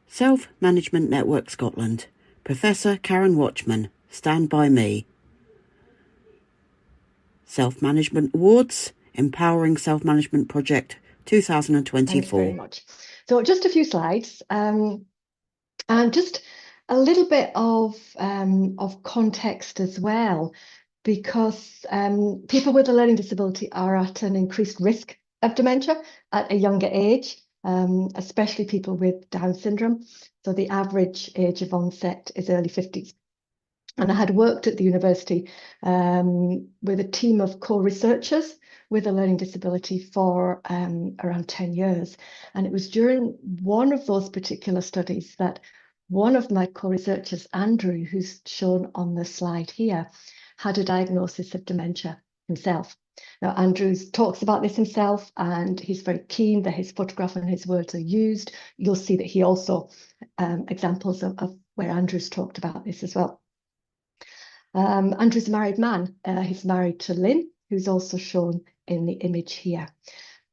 Self-Management Network Scotland. Professor Karen Watchmen. Stand by me. Self-Management Awards. Empowering Self-Management Project 2024. Thanks very much. So just a few slides, and just a little bit of context as well, because people with a learning disability are at an increased risk of dementia at a younger age, especially people with Down syndrome. So the average age of onset is early 50s. And I had worked at the university with a team of co-researchers with a learning disability for around 10 years. And it was during one of those particular studies that one of my co-researchers, Andrew, who's shown on the slide here, had a diagnosis of dementia himself. Now, Andrew talks about this himself, and he's very keen that his photograph and his words are used. You'll see that he also examples of where Andrew's talked about this as well. Andrew's a married man. He's married to Lynn, who's also shown in the image here.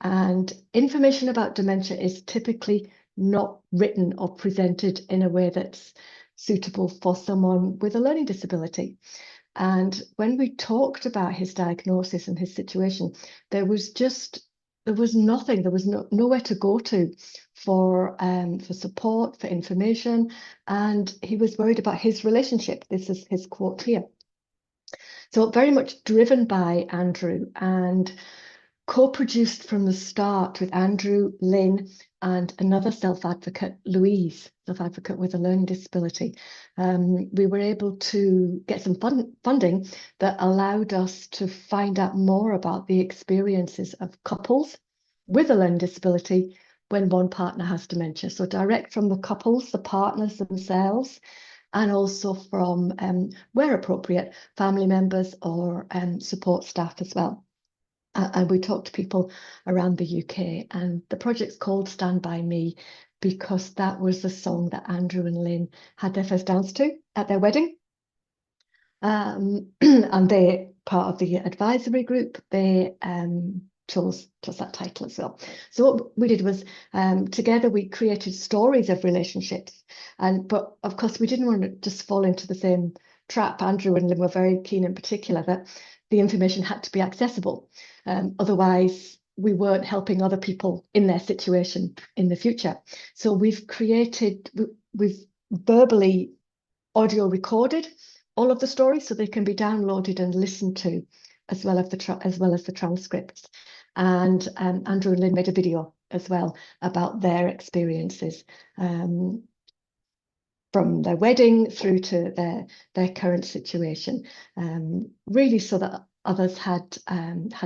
And information about dementia is typically not written or presented in a way that's suitable for someone with a learning disability. And when we talked about his diagnosis and his situation, there was nothing, there was nowhere to go to for support, for information, and he was worried about his relationship. This is his quote here. So very much driven by Andrew and co-produced from the start with Andrew, Lynn, and another self-advocate, Louise, self-advocate with a learning disability. We were able to get some funding that allowed us to find out more about the experiences of couples with a learning disability when one partner has dementia. So direct from the couples, the partners themselves, and also from, where appropriate, family members or support staff as well. And we talked to people around the UK, and the project's called Stand By Me because that was the song that Andrew and Lynn had their first dance to at their wedding. And they, part of the advisory group, they chose that title as well. So what we did was, together we created stories of relationships, but of course we didn't want to just fall into the same trap. Andrew and Lynn were very keen in particular that the information had to be accessible. Otherwise, we weren't helping other people in their situation in the future. So we've verbally audio recorded all of the stories so they can be downloaded and listened to, as well as the transcripts. And Andrew and Lynn made a video as well about their experiences from their wedding through to their current situation, really so that others had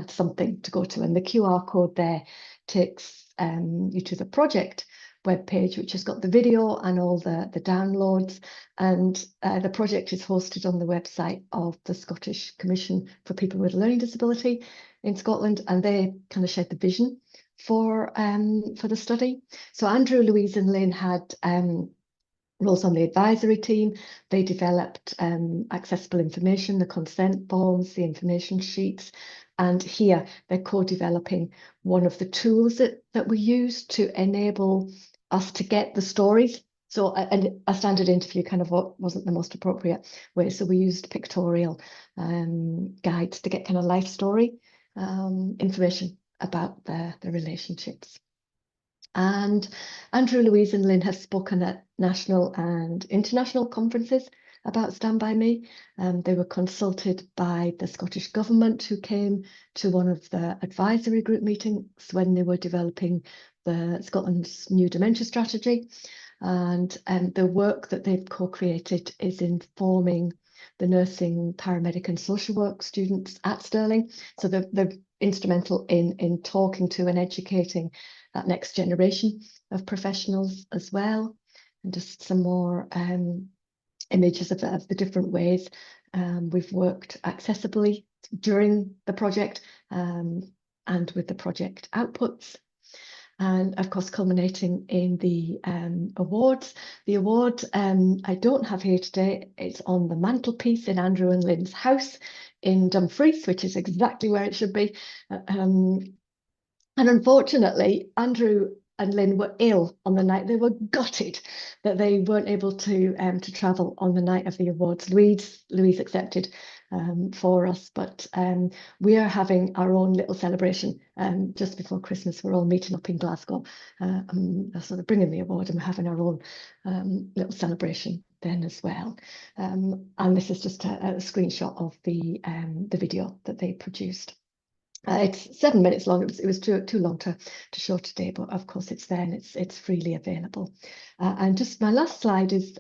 something to go to. And the QR code there takes you to the project webpage, which has got the video and all the downloads. And the project is hosted on the website of the Scottish Commission for People with a Learning Disability in Scotland, and they kind of shared the vision for the study. So Andrew, Louise and Lynn had roles on the advisory team. They developed accessible information, the consent forms, the information sheets, and here they're co-developing one of the tools that we use to enable us to get the stories. So a standard interview kind of wasn't the most appropriate way, so we used pictorial guides to get kind of life story information about the relationships. And Andrew, Louise and Lynn have spoken at national and international conferences about Stand By Me. They were consulted by the Scottish Government, who came to one of the advisory group meetings when they were developing Scotland's new dementia strategy. And the work that they've co-created is informing the nursing, paramedic and social work students at Stirling. So they're instrumental in talking to and educating that next generation of professionals as well. And just some more images of the different ways we've worked accessibly during the project and with the project outputs. And of course, culminating in the awards. The award I don't have here today. It's on the mantelpiece in Andrew and Lynn's house in Dumfries, which is exactly where it should be. And unfortunately, Andrew and Lynn were ill on the night. They were gutted that they weren't able to travel on the night of the awards. Louise accepted for us, but we are having our own little celebration just before Christmas. We're all meeting up in Glasgow, sort of bringing the award, and we're having our own little celebration then as well. And this is just a screenshot of the video that they produced. It's 7 minutes long. It was too long to show today, but of course it's there and it's freely available. And just my last slide is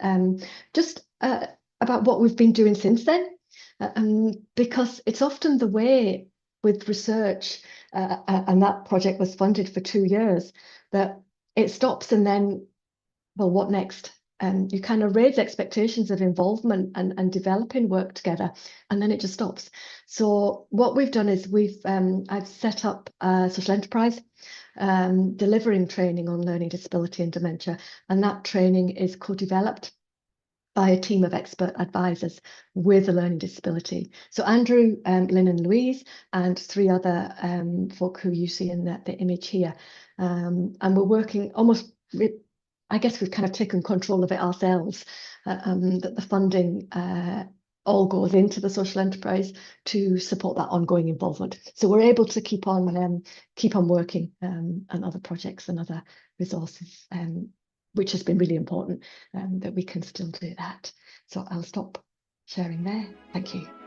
just about what we've been doing since then, because it's often the way with research, and that project was funded for 2 years, that it stops and then, well, what next? You kind of raise expectations of involvement and developing work together, and then it just stops. So what we've done is I've set up a social enterprise delivering training on learning disability and dementia, and that training is co-developed by a team of expert advisors with a learning disability. So Andrew, Lynn and Louise, and 3 other folk who you see in the image here. And we're working almost, I guess we've kind of taken control of it ourselves, that the funding all goes into the social enterprise to support that ongoing involvement. So we're able to keep on working on other projects and other resources, which has been really important, that we can still do that. So I'll stop sharing there. Thank you.